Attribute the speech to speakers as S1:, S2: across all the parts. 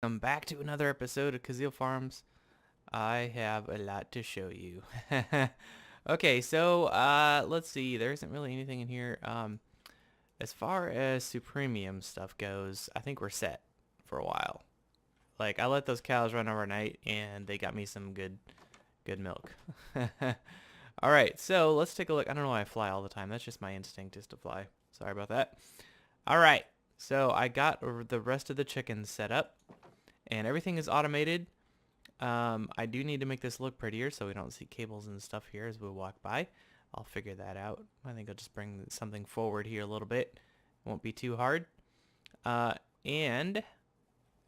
S1: Welcome back to another episode of Kuzil Farms. I have a lot to show you. Okay, so let's see. There isn't really anything in here. As far as Supremium stuff goes, I think we're set for a while. Like I let those cows run overnight, and they got me some good milk. All right, so let's take a look. I don't know why I fly all the time. That's just my instinct is to fly. Sorry about that. All right, so I got the rest of the chickens set up. And everything is automated. I do need to make this look prettier so we don't see cables and stuff here as we walk by. I'll figure that out. I think I'll just bring something forward here a little bit. Won't be too hard. And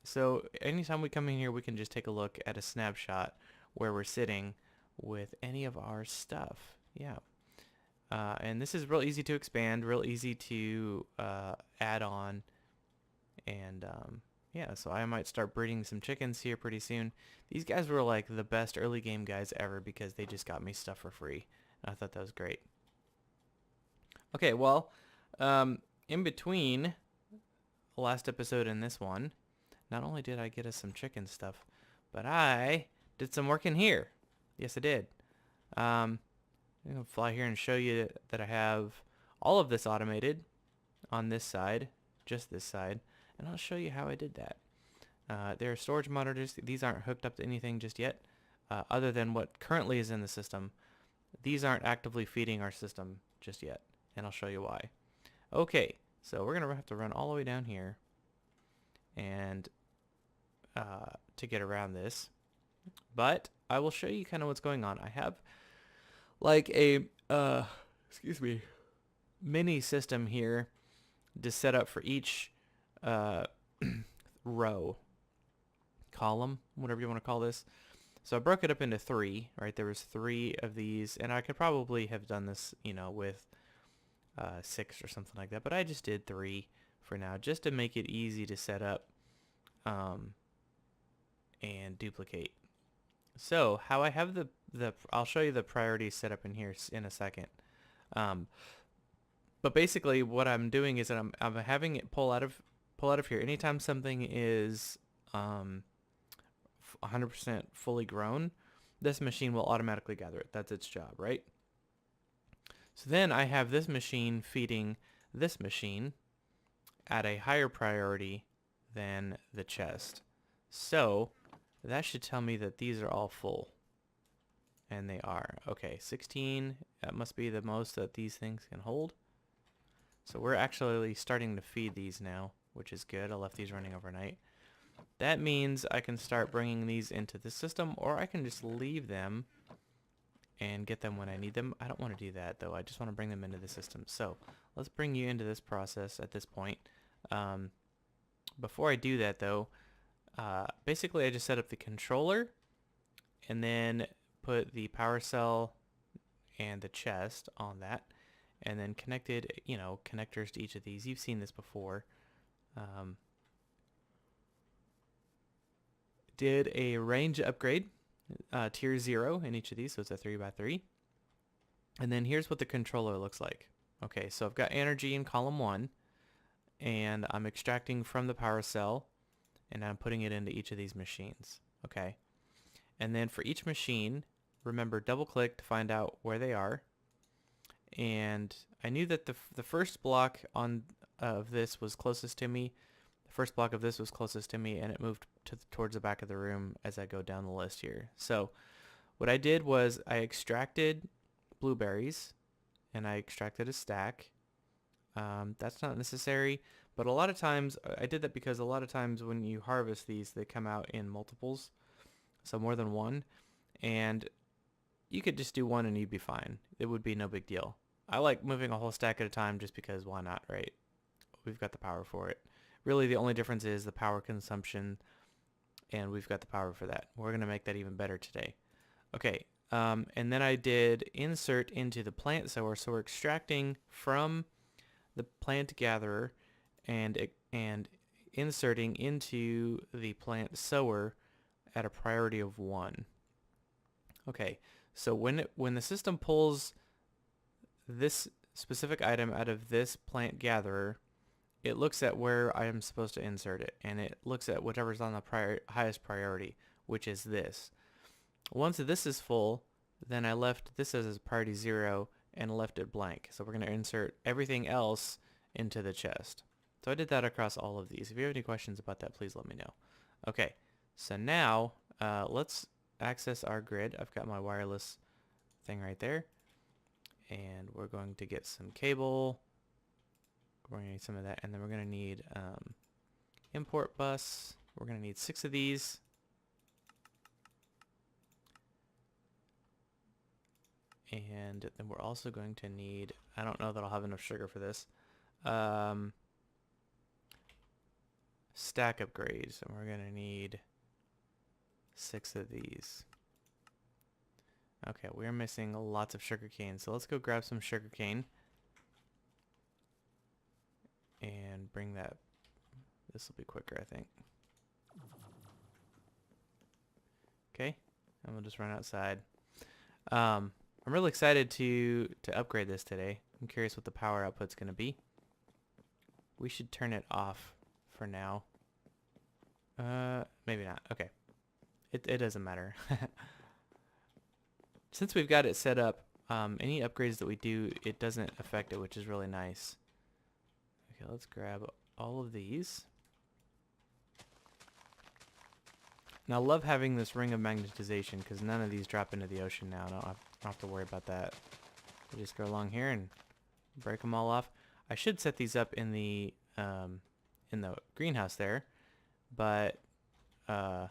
S1: so anytime we come in here, we can just take a look at a snapshot where we're sitting with any of our stuff. Yeah. And this is real easy to expand, real easy to add on. And yeah, so I might start breeding some chickens here pretty soon. These guys were like the best early game guys ever because they just got me stuff for free. And I thought that was great. Okay, well, in between the last episode and this one, not only did I get us some chicken stuff, but I did some work in here. Yes, I did. I'm going to fly here and show you that I have all of this automated on this side, just this side. And I'll show you how I did that. There are storage monitors. These aren't hooked up to anything just yet, other than what currently is in the system. These aren't actively feeding our system just yet, and I'll show you why. Okay, so we're going to have to run all the way down here and to get around this. But I will show you kind of what's going on. I have like a, excuse me, mini system here to set up for each row, column, whatever you want to call this. So I broke it up into three, right? There was three of these, and I could probably have done this, you know, with 6 or something like that, but I just did 3 for now, just to make it easy to set up and duplicate. So how I have I'll show you the priorities set up in here in a second. But basically what I'm doing is that I'm having it pull out of here. Anytime something is 100% fully grown, this machine will automatically gather it. That's its job, right? So then I have this machine feeding this machine at a higher priority than the chest. So that should tell me that these are all full. And they are. Okay, 16. That must be the most that these things can hold. So we're actually starting to feed these now, which is good. I left these running overnight. That means I can start bringing these into the system, or I can just leave them and get them when I need them. I don't want to do that, though. I just want to bring them into the system. So let's bring you into this process at this point. Before I do that, though, basically I just set up the controller and then put the power cell and the chest on that, and then connected, you know, connectors to each of these. You've seen this before. Did a range upgrade, tier 0 in each of these, so it's a 3x3. And then here's what the controller looks like. Okay, so I've got energy in column 1, and I'm extracting from the power cell, and I'm putting it into each of these machines. Okay, and then for each machine, remember, double click to find out where they are. And I knew that the first block of this was closest to me. The first block of this was closest to me, and it moved towards the back of the room as I go down the list here. So what I did was I extracted blueberries, and I extracted a stack. That's not necessary, but a lot of times I did that because a lot of times when you harvest these, they come out in multiples, so more than one, and you could just do one and you'd be fine. It would be no big deal. I like moving a whole stack at a time just because why not, right? We've got the power for it. Really, the only difference is the power consumption, and we've got the power for that. We're going to make that even better today. Okay, and then I did insert into the plant sower, so we're extracting from the plant gatherer and inserting into the plant sower at a priority of 1. Okay, so when the system pulls this specific item out of this plant gatherer, it looks at where I am supposed to insert it, and it looks at whatever's on the highest priority, which is this. Once this is full, then I left this as priority 0 and left it blank. So we're going to insert everything else into the chest. So I did that across all of these. If you have any questions about that, please let me know. Okay, so now let's access our grid. I've got my wireless thing right there. And we're going to get some cable. We're going to need some of that. And then we're going to need import bus. We're going to need 6 of these. And then we're also going to need, I don't know that I'll have enough sugar for this, stack upgrades. And we're going to need 6 of these. Okay, we're missing lots of sugar cane. So let's go grab some sugar cane. And bring that. This will be quicker, I think. Okay, and we'll just run outside. I'm really excited to upgrade this today. I'm curious what the power output's going to be. We should turn it off for now. Maybe not. Okay. It doesn't matter. Since we've got it set up, any upgrades that we do, it doesn't affect it, which is really nice. Okay, let's grab all of these. Now, I love having this ring of magnetization because none of these drop into the ocean now. I don't have to worry about that. We just go along here and break them all off. I should set these up in the greenhouse there, but I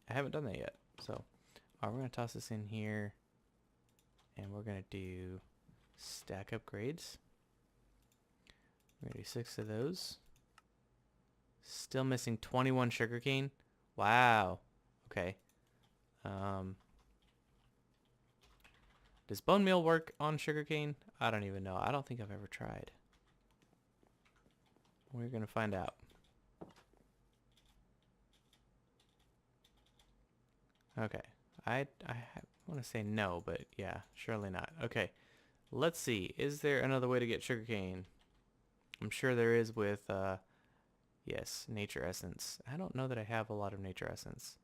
S1: haven't done that yet. So we're going to toss this in here, and we're going to do stack upgrades. We're going to do 6 of those. Still missing 21 sugarcane. Wow. Okay. Does bone meal work on sugarcane? I don't even know. I don't think I've ever tried. We're going to find out. Okay. I want to say no, but yeah, surely not. Okay. Let's see. Is there another way to get sugarcane? I'm sure there is with, yes, nature essence. I don't know that I have a lot of nature essence,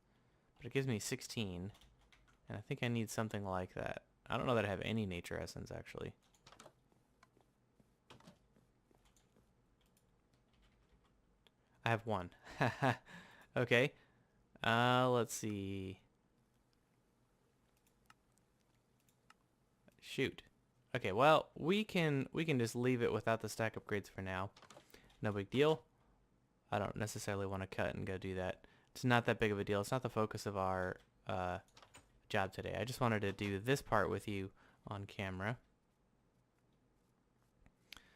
S1: but it gives me 16, and I think I need something like that. I don't know that I have any nature essence, actually. I have 1. Okay. Let's see. Shoot. Okay, well, we can just leave it without the stack upgrades for now. No big deal. I don't necessarily want to cut and go do that. It's not that big of a deal. It's not the focus of our job today. I just wanted to do this part with you on camera.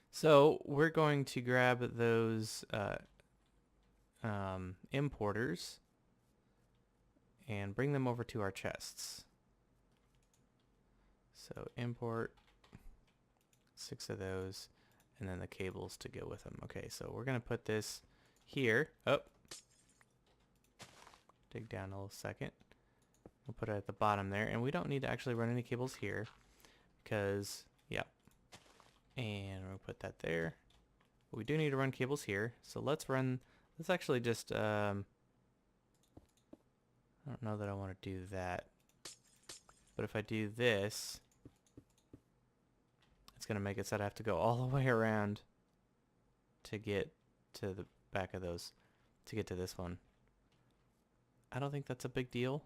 S1: So we're going to grab those importers and bring them over to our chests. So import 6 of those, and then the cables to go with them. Okay, so we're going to put this here. Oh, dig down a little second. We'll put it at the bottom there, and we don't need to actually run any cables here because, yeah. And we'll put that there. But we do need to run cables here, so let's actually just, I don't know that I want to do that. But if I do this, it's going to make it so I have to go all the way around to get to the back of those, to get to this one. I don't think that's a big deal.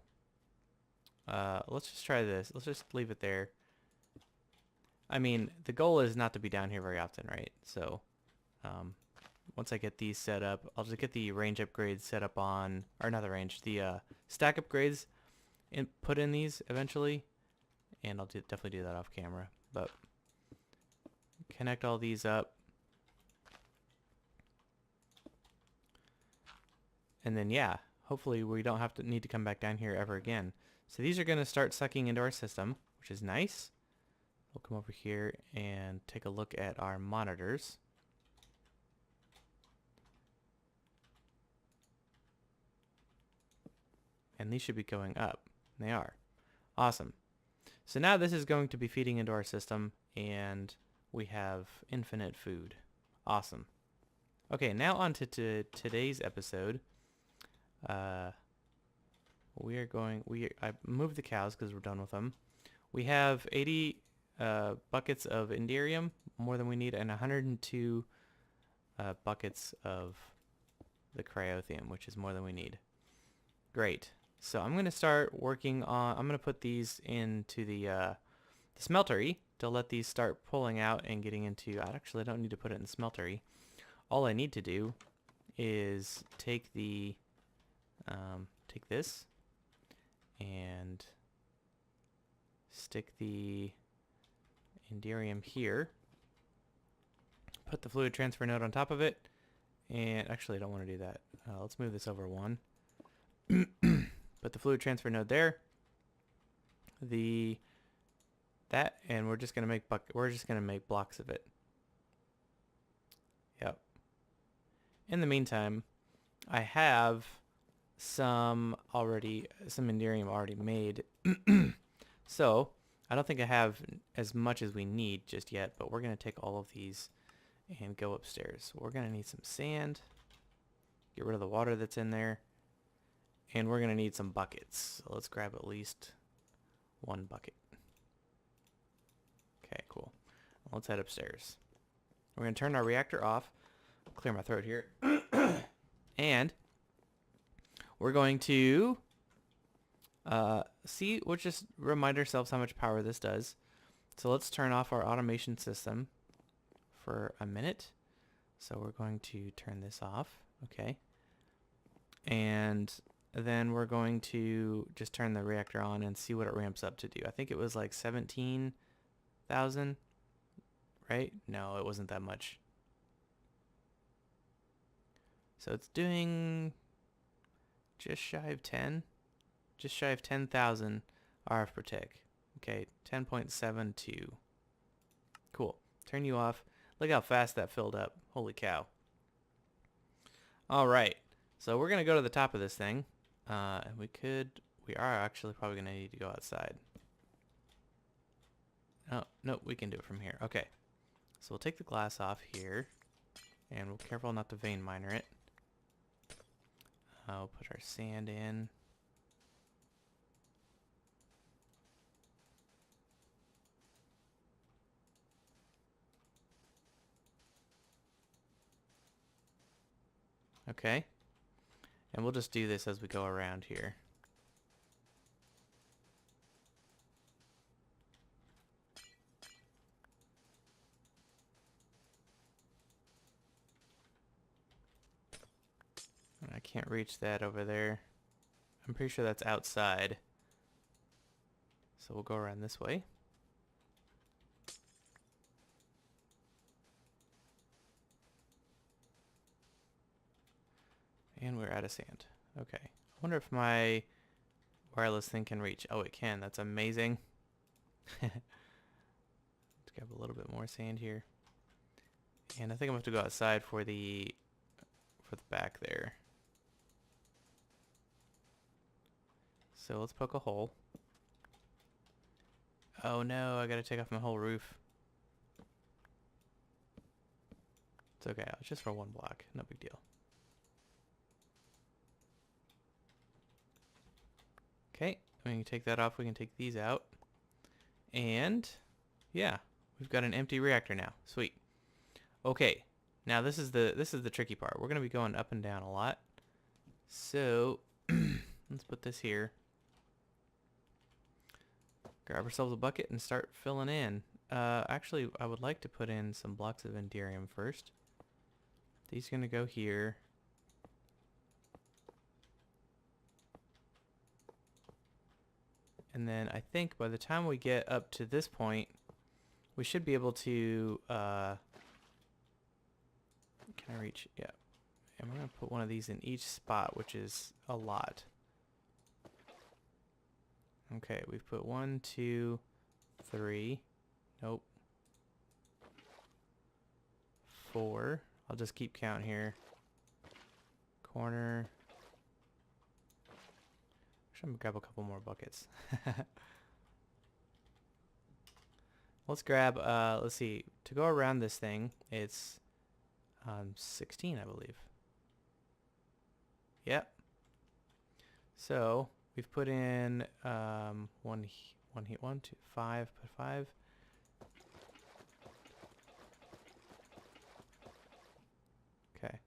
S1: Let's just try this. Let's just leave it there. I mean, the goal is not to be down here very often, right? So, once I get these set up, I'll just get the range upgrades set up on, or not the range, the stack upgrades put in these eventually, and I'll definitely do that off camera. But connect all these up, and then yeah, hopefully we don't need to come back down here ever again. So these are going to start sucking into our system, which is nice. We'll come over here and take a look at our monitors. And these should be going up. They are. Awesome. So now this is going to be feeding into our system, and we have infinite food. Awesome. Okay, now on to today's episode. I moved the cows because we're done with them. We have 80 buckets of Enderium, more than we need, and 102 buckets of the Cryothium, which is more than we need. Great. So I'm going to start working on, I'm going to put these into the smeltery to let these start pulling out and getting into, I actually don't need to put it in the smeltery. All I need to do is take the, take this and stick the Enderium here, put the fluid transfer node on top of it, and actually I don't want to do that. Let's move this over one. Put the fluid transfer node there. And we're just gonna make blocks of it. Yep. In the meantime, I have some Enderium already made. So I don't think I have as much as we need just yet, but we're gonna take all of these and go upstairs. We're gonna need some sand, get rid of the water that's in there, and we're gonna need some buckets. So let's grab at least one bucket. Okay, cool. Let's head upstairs. We're gonna turn our reactor off, clear my throat here, and we're going to we'll just remind ourselves how much power this does. So let's turn off our automation system for a minute. So we're going to turn this off, okay. And then we're going to just turn the reactor on and see what it ramps up to do. I think it was like 17,000, right? No, it wasn't that much. So it's doing just shy of 10,000 RF per tick. Okay, 10.72. Cool. Turn you off. Look how fast that filled up. Holy cow. All right. So we're going to go to the top of this thing. And we are actually probably going to need to go outside. Oh, no, we can do it from here. Okay. So we'll take the glass off here. And we'll be careful not to vein miner it. We'll put our sand in. Okay. And we'll just do this as we go around here. I can't reach that over there. I'm pretty sure that's outside. So we'll go around this way. And we're out of sand. Okay. I wonder if my wireless thing can reach. Oh, it can. That's amazing. Let's grab a little bit more sand here. And I think I'm going to have to go outside for the back there. So let's poke a hole. Oh no, I gotta take off my whole roof. It's okay, it's just for one block, no big deal. Okay, we can take that off, we can take these out. And yeah, we've got an empty reactor now. Sweet. Okay, now this is the tricky part. We're gonna be going up and down a lot. So let's put this here. Grab ourselves a bucket and start filling in. Actually, I would like to put in some blocks of Enderium first. These are going to go here. And then I think by the time we get up to this point, we should be able to... can I reach? Yeah. And we're going to put one of these in each spot, which is a lot. Okay, we've put 1, 2, 3. Nope. 4. I'll just keep count here. Corner. I'm gonna grab a couple more buckets. Let's grab, let's see. To go around this thing, it's 16, I believe. Yep. So we've put in one heat, 1, 2, 5. Put 5. Okay.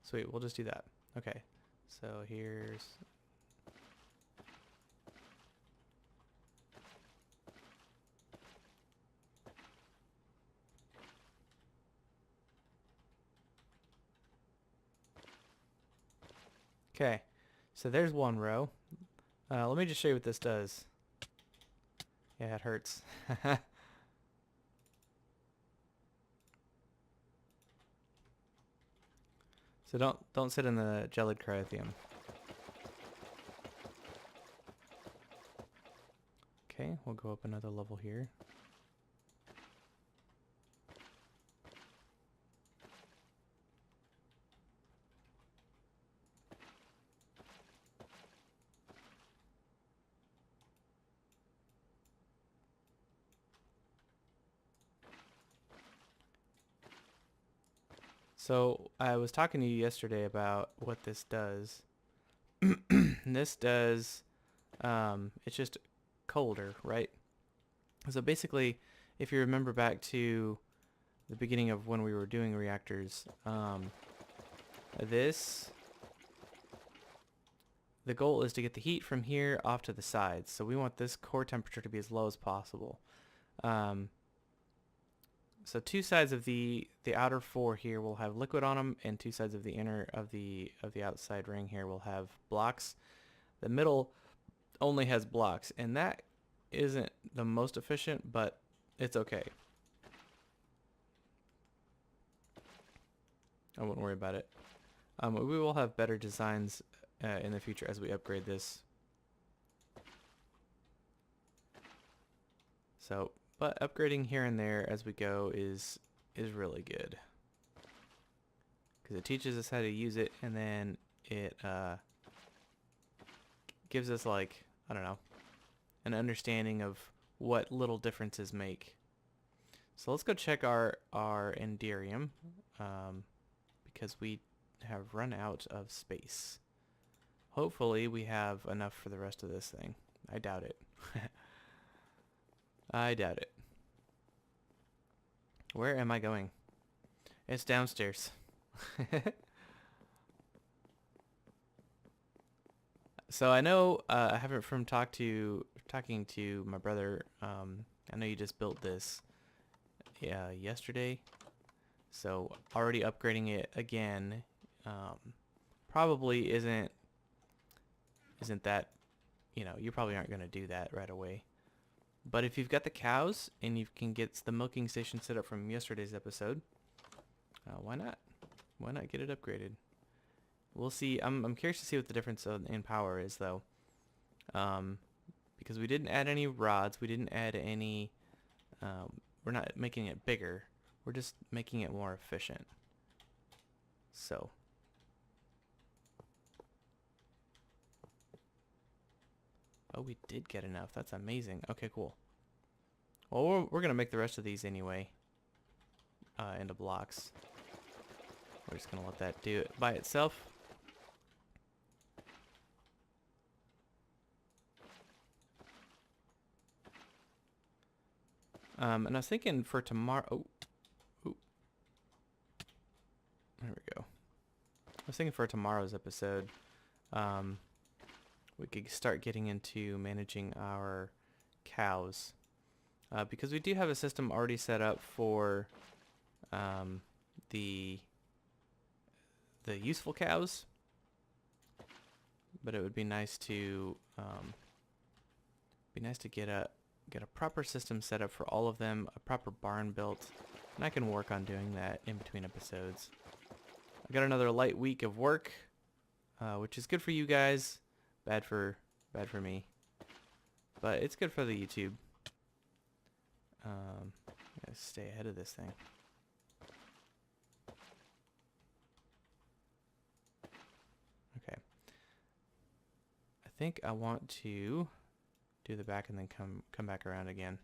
S1: Sweet. We'll just do that. Okay. So here's. Okay, so there's one row. Let me just show you what this does. Yeah, it hurts. So don't sit in the gelid cryothium. Okay, we'll go up another level here. So I was talking to you yesterday about what this does. This does, it's just colder, right? So basically, if you remember back to the beginning of when we were doing reactors, the goal is to get the heat from here off to the sides. So we want this core temperature to be as low as possible. So two sides of the outer 4 here will have liquid on them, and two sides of the inner of the outside ring here will have blocks. The middle only has blocks, and that isn't the most efficient, but it's okay. I wouldn't worry about it. We will have better designs in the future as we upgrade this. So, but upgrading here and there as we go is really good, because it teaches us how to use it, and then it gives us, like, I don't know, an understanding of what little differences make. So let's go check our Enderium, because we have run out of space. Hopefully we have enough for the rest of this thing. I doubt it. I doubt it. Where am I going? It's downstairs. So I know I haven't from talking to my brother. I know you just built this yesterday, so already upgrading it again probably isn't that, you probably aren't going to do that right away. But if you've got the cows and you can get the milking station set up from yesterday's episode, why not? Why not get it upgraded? We'll see. I'm curious to see what the difference in power is, though. Because we didn't add any rods. We didn't add any... we're not making it bigger. We're just making it more efficient. So... Oh, we did get enough. That's amazing. Okay, cool. Well, we're going to make the rest of these anyway into blocks. We're just going to let that do it by itself. And I was thinking for tomorrow... Oh. There we go. I was thinking for tomorrow's episode... we could start getting into managing our cows, because we do have a system already set up for the useful cows, but it would be nice to get a proper system set up for all of them, a proper barn built, and I can work on doing that in between episodes. I got another light week of work, which is good for you guys. Bad for me, but it's good for the YouTube. Gotta stay ahead of this thing. Okay. I think I want to do the back and then come back around again.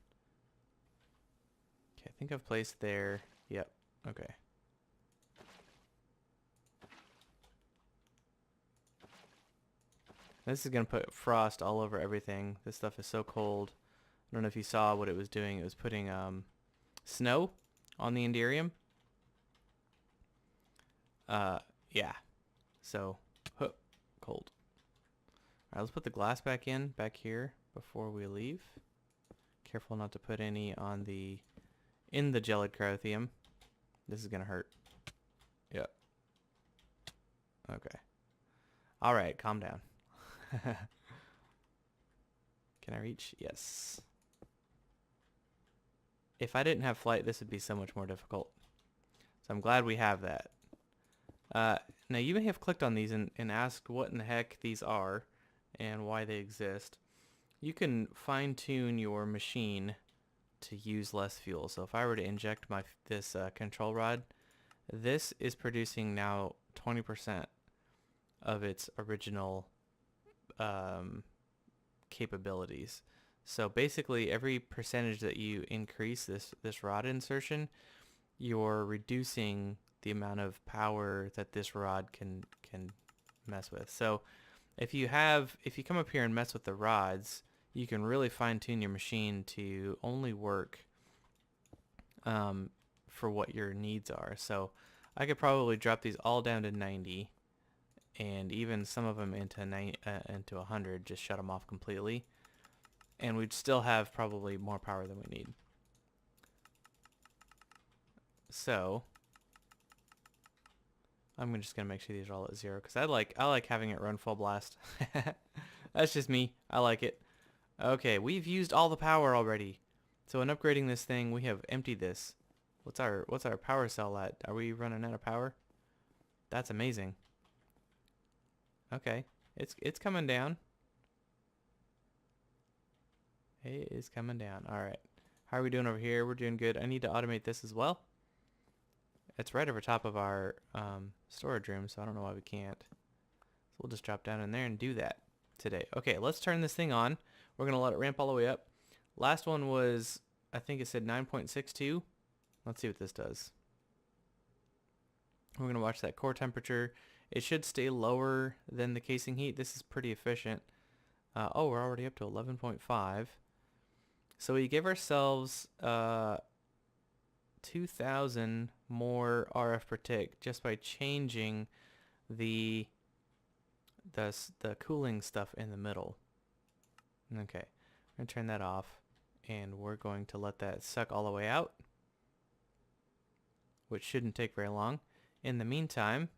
S1: think I've placed there. Yep. Okay. This is going to put frost all over everything. This stuff is so cold. I don't know if you saw what it was doing. It was putting snow on the Enderium. Yeah. So, cold. Alright, let's put the glass back here before we leave. Careful not to put any on in the gelid cryotheum. This is gonna hurt. Yep. Okay. Alright, calm down. Can I reach? Yes. If I didn't have flight, this would be so much more difficult. So I'm glad we have that. Now you may have clicked on these and asked what in the heck these are and why they exist. You can fine-tune your machine to use less fuel. So if I were to inject this control rod, this is producing now 20% of its original capabilities. So basically every percentage that you increase this rod insertion, you're reducing the amount of power that this rod can mess with. So if you come up here and mess with the rods, you can really fine-tune your machine to only work for what your needs are. So I could probably drop these all down to 90 and even some of them into 100, just shut them off completely, and we'd still have probably more power than we need. So I'm just gonna make sure these are all at 0 because I like having it run full blast. That's just me. I like it. Okay, we've used all the power already. So in upgrading this thing, we have emptied this. What's our power cell at? Are we running out of power? That's amazing. Okay, it's coming down. It is coming down. All right. How are we doing over here? We're doing good. I need to automate this as well. It's right over top of our storage room, so I don't know why we can't. So we'll just drop down in there and do that today. Okay, let's turn this thing on. We're going to let it ramp all the way up. Last one was, I think it said 9.62. Let's see what this does. We're going to watch that core temperature. It should stay lower than the casing heat. This is pretty efficient. Oh, we're already up to 11.5. So we give ourselves 2,000 more RF per tick just by changing the cooling stuff in the middle. Okay, I'm going to turn that off, and we're going to let that suck all the way out, which shouldn't take very long. In the meantime,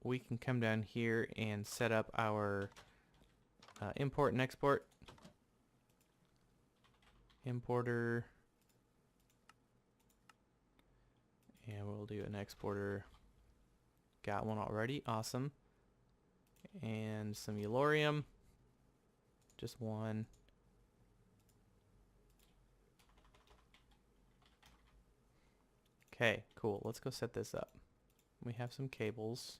S1: we can come down here and set up our import and export. Importer, and we'll do an exporter. Got one already, awesome. And some Eulorium, just one. Okay, cool. Let's go set this up. We have some cables.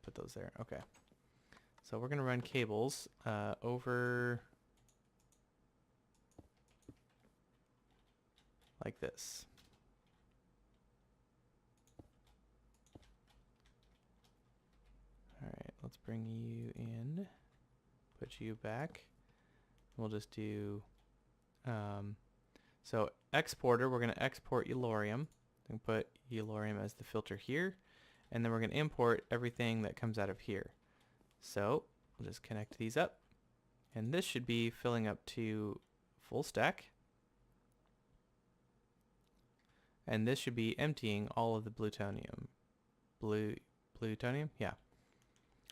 S1: Put those there. Okay. So we're going to run cables over like this. All right, let's bring you in, put you back. We'll just do, so exporter, we're going to export Eulorium. And put Eulorium as the filter here. And then we're going to import everything that comes out of here. So we'll just connect these up. And this should be filling up to full stack. And this should be emptying all of the plutonium. Plutonium? Yeah.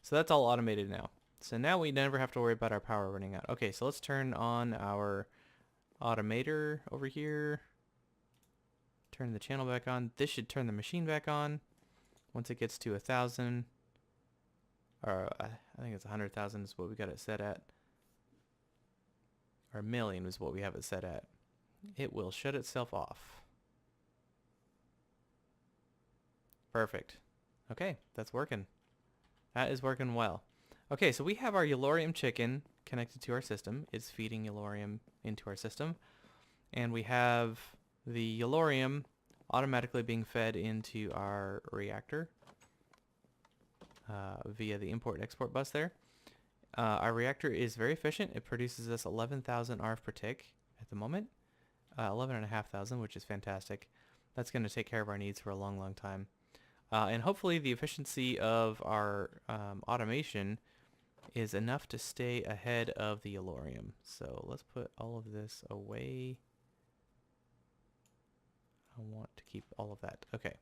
S1: So that's all automated now. So now we never have to worry about our power running out. Okay, so let's turn on our automator over here. Turn the channel back on. This should turn the machine back on once it gets to 1,000. Or I think it's 100,000 is what we got it set at. Or 1,000,000 is what we have it set at. It will shut itself off. Perfect. Okay, that's working. That is working well. Okay, so we have our Eulorium chicken connected to our system. It's feeding Yellorium into our system. And we have the Yellorium automatically being fed into our reactor via the import and export bus there. Our reactor is very efficient. It produces us 11,000 RF per tick at the moment. 11,500, which is fantastic. That's going to take care of our needs for a long, long time. And hopefully the efficiency of our automation is enough to stay ahead of the Yellorium. So let's put all of this away. I want to keep all of that. Okay.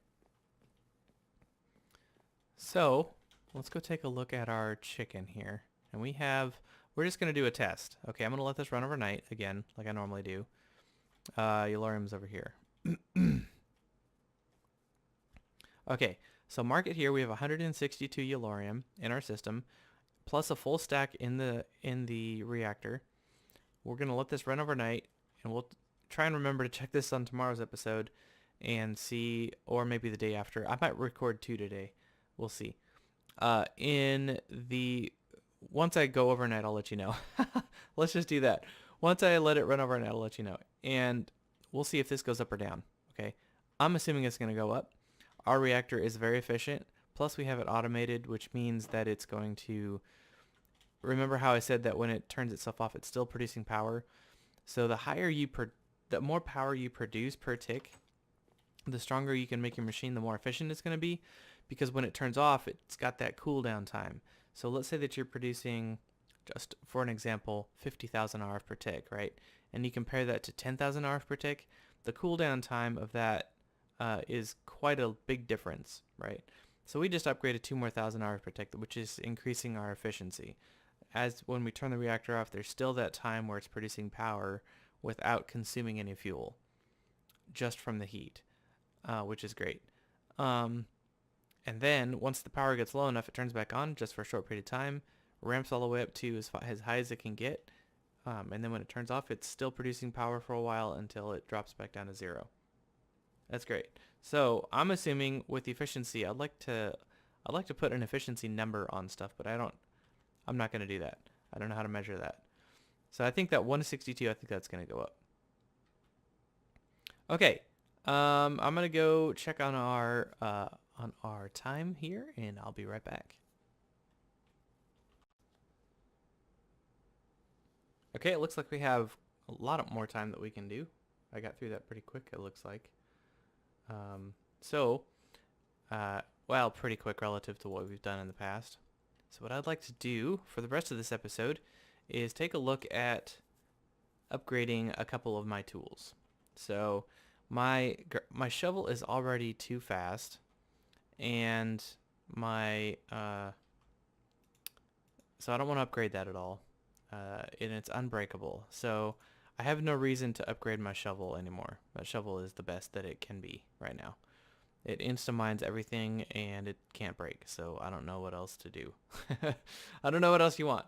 S1: So let's go take a look at our chicken here. And we're just going to do a test. Okay, I'm going to let this run overnight again, like I normally do. Yellorium's over here. Okay, so mark it here. We have 162 Yellorium in our system, plus a full stack in the reactor. We're going to let this run overnight, and we'll try and remember to check this on tomorrow's episode and see, or maybe the day after. I might record 2 today. We'll see. Once I go overnight, I'll let you know. Let's just do that. Once I let it run overnight, I'll let you know. And we'll see if this goes up or down. Okay. I'm assuming it's going to go up. Our reactor is very efficient. Plus we have it automated, which means that it's going to... Remember how I said that when it turns itself off, it's still producing power? So the more power you produce per tick, the stronger you can make your machine, the more efficient it's going to be. Because when it turns off, it's got that cooldown time. So let's say that you're producing, just for an example, 50,000 RF per tick, right? And you compare that to 10,000 RF per tick. The cooldown time of that is quite a big difference, right? So we just upgraded 2 more thousand RF per tick, which is increasing our efficiency. As when we turn the reactor off, there's still that time where it's producing power without consuming any fuel, just from the heat, which is great. And then once the power gets low enough, it turns back on just for a short period of time, ramps all the way up to as high as it can get. And then when it turns off, it's still producing power for a while until it drops back down to 0. That's great. So I'm assuming with the efficiency, I'd like to put an efficiency number on stuff, but I'm not going to do that. I don't know how to measure that. So I think that 162, I think that's going to go up. Okay. I'm going to go check on our time here, and I'll be right back. Okay, it looks like we have a lot more time that we can do. I got through that pretty quick, it looks like. Well, pretty quick relative to what we've done in the past. So what I'd like to do for the rest of this episode is take a look at upgrading a couple of my tools. So my shovel is already too fast, and so I don't want to upgrade that at all. And it's unbreakable. So I have no reason to upgrade my shovel anymore. My shovel is the best that it can be right now. It insta-mines everything and it can't break, so I don't know what else to do. I don't know what else you want.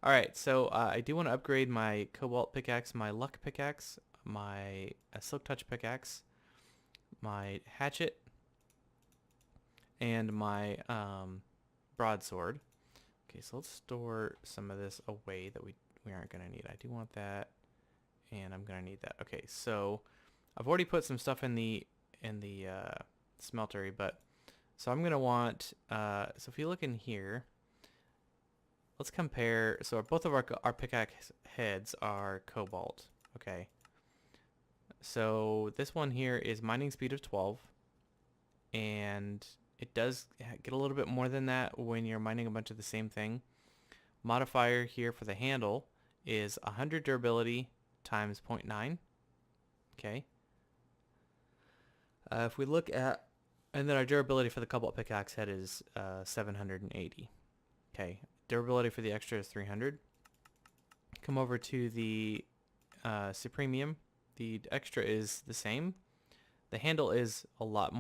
S1: Alright, so I do want to upgrade my cobalt pickaxe, my luck pickaxe, my silk touch pickaxe, my hatchet, and my broadsword. Okay, so let's store some of this away that we aren't going to need. I do want that, and I'm going to need that. Okay, so I've already put some stuff in the smeltery, but so I'm going to want, so if you look in here, let's compare. So both of our pickaxe heads are cobalt. Okay, so this one here is mining speed of 12, and it does get a little bit more than that when you're mining a bunch of the same thing. Modifier here for the handle is 100 durability times 0.9. Okay. If we look at, and then our durability for the cobalt pickaxe head is 780. Okay. Durability for the extra is 300. Come over to the Supremium. The extra is the same. The handle is a lot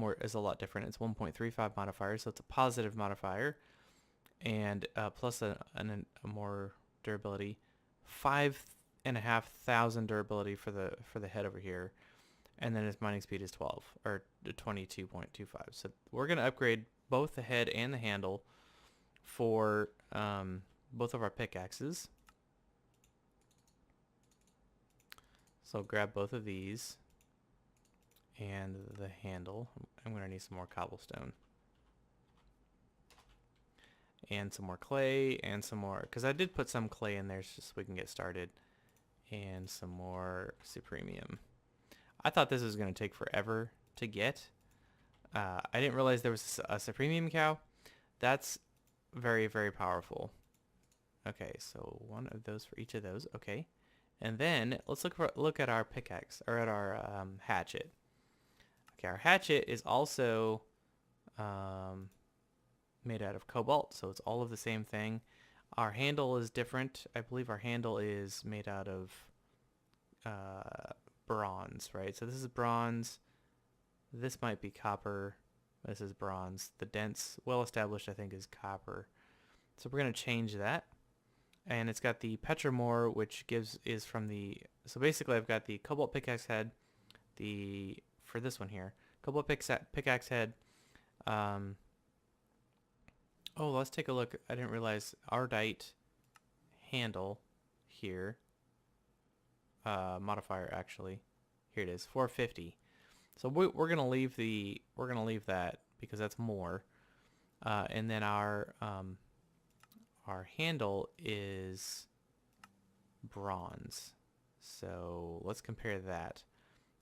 S1: different. It's 1.35 modifier, so it's a positive modifier, and plus a more durability, 5,500 durability for the head over here, and then its mining speed is 12 or 22.25. So we're gonna upgrade both the head and the handle for both of our pickaxes. So I'll grab both of these and the handle. I'm going to need some more cobblestone. And some more clay and some more, because I did put some clay in there just so we can get started. And some more supremium. I thought this was going to take forever to get. I didn't realize there was a supremium cow. That's very, very powerful. Okay, so one of those for each of those. Okay. And then let's look at our pickaxe, or at our hatchet. Okay, our hatchet is also made out of cobalt, so it's all of the same thing. Our handle is different. I believe our handle is made out of bronze, right? So this is bronze. This might be copper. This is bronze. The dense, well established, I think, is copper. So we're going to change that. And it's got the Petramore, which is from the, so basically I've got the cobalt pickaxe head, for this one here, cobalt pickaxe head. Oh, let's take a look. I didn't realize Ardite handle here. Modifier, actually. Here it is, 450. So we're gonna leave that because that's more. And then our handle is bronze. So let's compare that.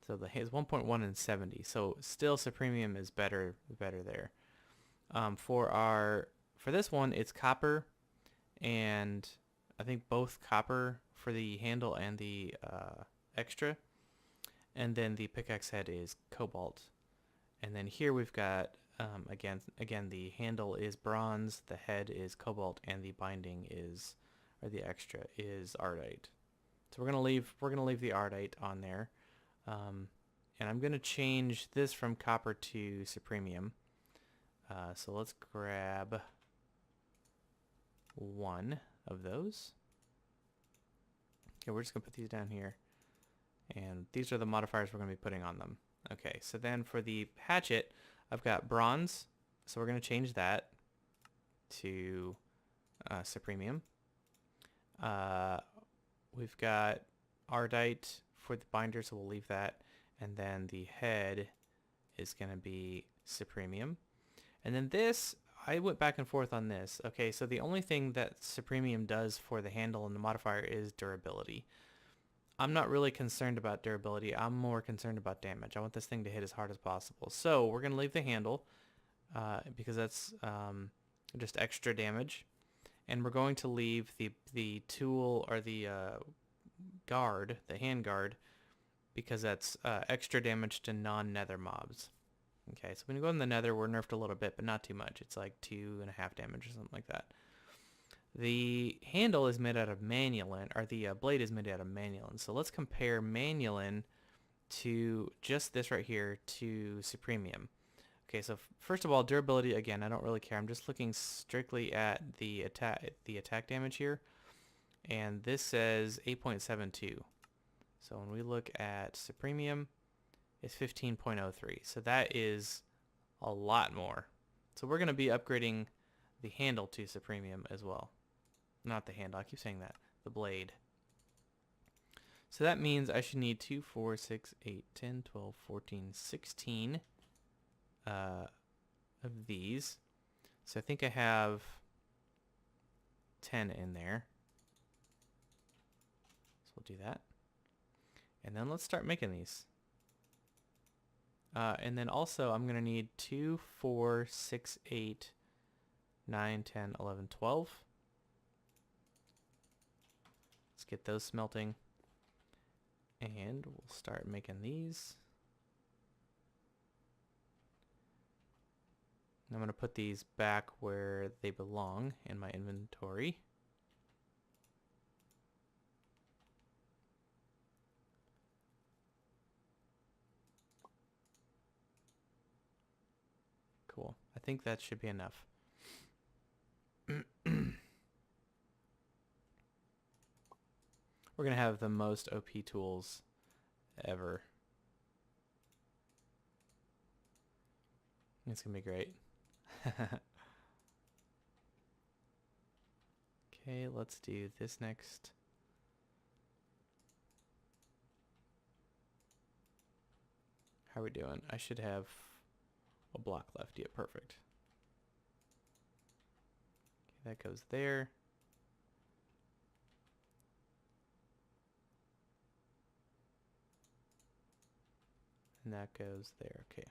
S1: So the is 1.1 and 70. So still supremium is better there. For this one, it's copper, and I think both copper for the handle and the extra. And then the pickaxe head is cobalt. And then here we've got again the handle is bronze, the head is cobalt, and the binding is, or the extra is ardite. So we're gonna leave the ardite on there. And I'm gonna change this from copper to supremium. So let's grab one of those. Okay, we're just gonna put these down here. And these are the modifiers we're going to be putting on them. Okay, so then for the hatchet, I've got bronze. So we're going to change that to supremium. We've got ardite for the binder, so we'll leave that. And then the head is going to be supremium. And then this, I went back and forth on this. Okay, so the only thing that supremium does for the handle and the modifier is durability. I'm not really concerned about durability. I'm more concerned about damage. I want this thing to hit as hard as possible. So we're going to leave the handle because that's just extra damage. And we're going to leave the tool, or the guard, the hand guard, because that's extra damage to non-nether mobs. Okay, so when you go in the nether, we're nerfed a little bit, but not too much. It's like 2.5 damage or something like that. The handle is made out of manulin, or the blade is made out of manulin. So let's compare manulin to just this right here to supremium. Okay, so first of all, durability, again, I don't really care. I'm just looking strictly at the attack damage here. And this says 8.72. So when we look at supremium, it's 15.03. So that is a lot more. So we're going to be upgrading the handle to supremium as well. Not the handle, I keep saying that. The blade. So that means I should need 2, 4, 6, 8, 10, 12, 14, 16 of these. So I think I have 10 in there. So we'll do that. And then let's start making these. And then also I'm going to need 2, 4, 6, 8, 9, 10, 11, 12. Let's get those smelting. And we'll start making these. I'm going to put these back where they belong in my inventory. Cool. I think that should be enough. We're going to have the most OP tools ever. It's going to be great. Okay, let's do this next. How are we doing? I should have a block left. Yeah, perfect. Okay, that goes there. And that goes there. Okay.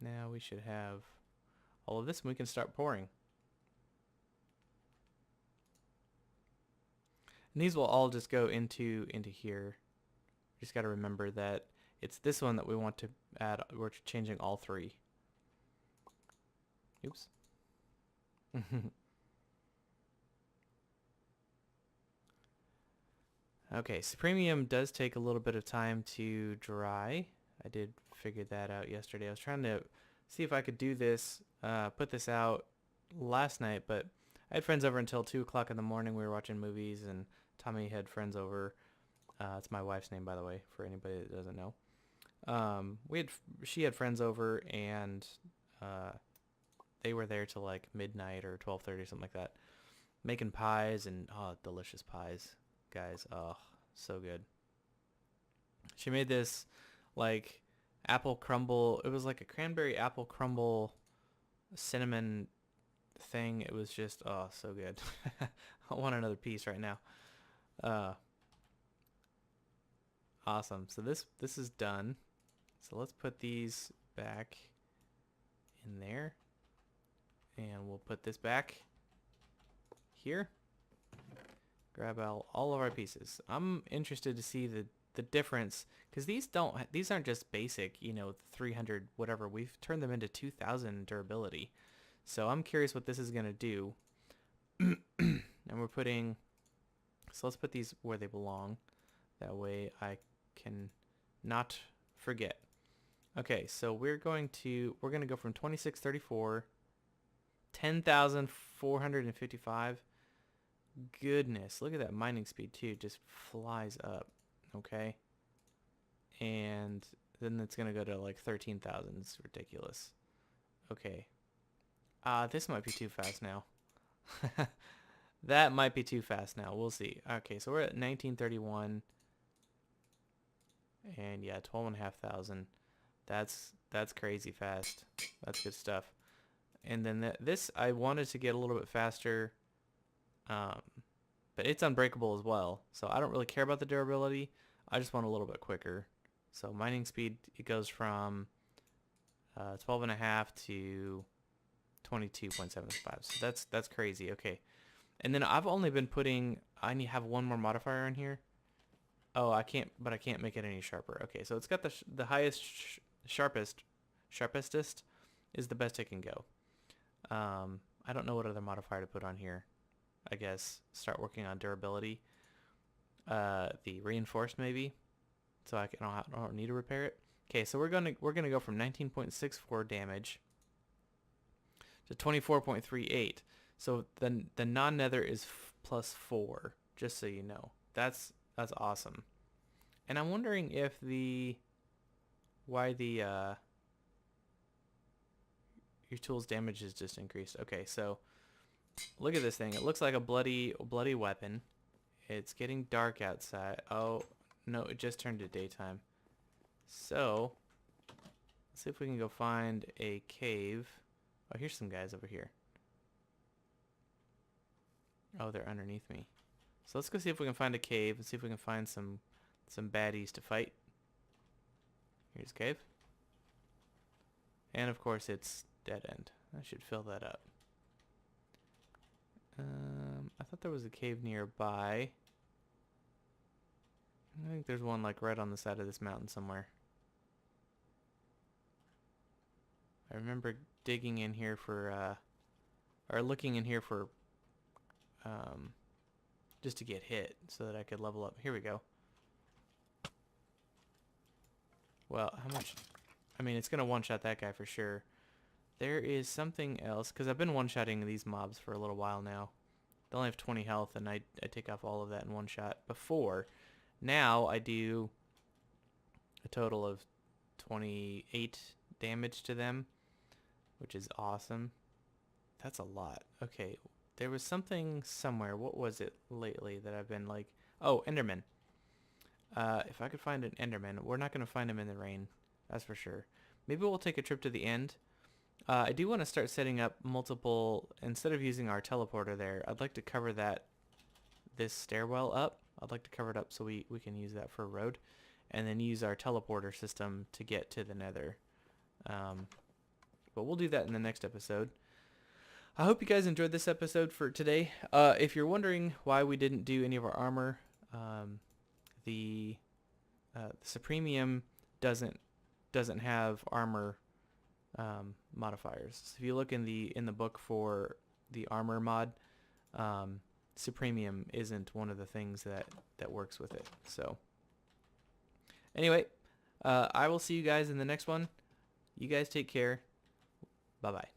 S1: Now we should have all of this and we can start pouring. And these will all just go into here. Just got to remember that it's this one that we want to add. We're changing all three. Oops. Okay, Supremium does take a little bit of time to dry. I did figure that out yesterday. I was trying to see if I could do this, put this out last night, but I had friends over until 2 o'clock in the morning. We were watching movies, and Tommy had friends over. It's my wife's name, by the way, for anybody that doesn't know. She had friends over, and they were there till like midnight or 12:30, something like that, making pies and delicious pies, guys. Oh, so good. She made this like apple crumble. It was like a cranberry apple crumble cinnamon thing. It was just so good. I want another piece right now. Awesome. So this is done. So let's put these back in there. And we'll put this back here. Grab all of our pieces. I'm interested to see the difference, because these aren't just basic, 300 whatever. We've turned them into 2,000 durability. So I'm curious what this is going to do. And we're putting, so let's put these where they belong. That way I can not forget. Okay, so we're going to go from 2634, 10,455. Goodness, look at that mining speed too. Just flies up. Okay. And then it's going to go to like 13,000. It's ridiculous. Okay. This might be too fast now. That might be too fast now. We'll see. Okay, so we're at 1931. And yeah, 12,500. That's crazy fast. That's good stuff. And then this I wanted to get a little bit faster. But it's unbreakable as well. So I don't really care about the durability. I just want a little bit quicker. So mining speed, it goes from 12.5 to 22.75. So that's crazy. Okay. And then I've only been putting, I need to have one more modifier in here. Oh, I can't make it any sharper. Okay, so it's got the highest, sharpestest is the best it can go. I don't know what other modifier to put on here. I guess start working on durability. The reinforced maybe, so I don't need to repair it. Okay, so we're gonna go from 19.64 damage to 24.38. So then the non-nether is +4, just so you know. That's awesome. And I'm wondering if why your tool's damage is just increased. Okay, so look at this thing. It looks like a bloody weapon. It's getting dark outside. Oh, no, it just turned to daytime. So, let's see if we can go find a cave. Oh, here's some guys over here. Oh, they're underneath me. So let's go see if we can find a cave and see if we can find some baddies to fight. Here's a cave. And of course it's dead end. I should fill that up. I thought there was a cave nearby. I think there's one like right on the side of this mountain somewhere. I remember digging in here for, or looking in here for, just to get hit so that I could level up. Here we go. Well, how much? I mean, it's going to one-shot that guy for sure. There is something else, because I've been one-shotting these mobs for a little while now. They only have 20 health, and I take off all of that in one shot before. Now I do a total of 28 damage to them, which is awesome. That's a lot. Okay, there was something somewhere. What was it lately that I've been like... Oh, Enderman. If I could find an Enderman. We're not going to find him in the rain. That's for sure. Maybe we'll take a trip to the end. I do want to start setting up multiple, instead of using our teleporter there, I'd like to cover this stairwell up. I'd like to cover it up so we can use that for a road. And then use our teleporter system to get to the nether. But we'll do that in the next episode. I hope you guys enjoyed this episode for today. If you're wondering why we didn't do any of our armor, the Supremium doesn't have armor modifiers. So if you look in the book for the armor mod, Supremium isn't one of the things that works with it. So anyway, I will see you guys in the next one. You guys take care. Bye bye.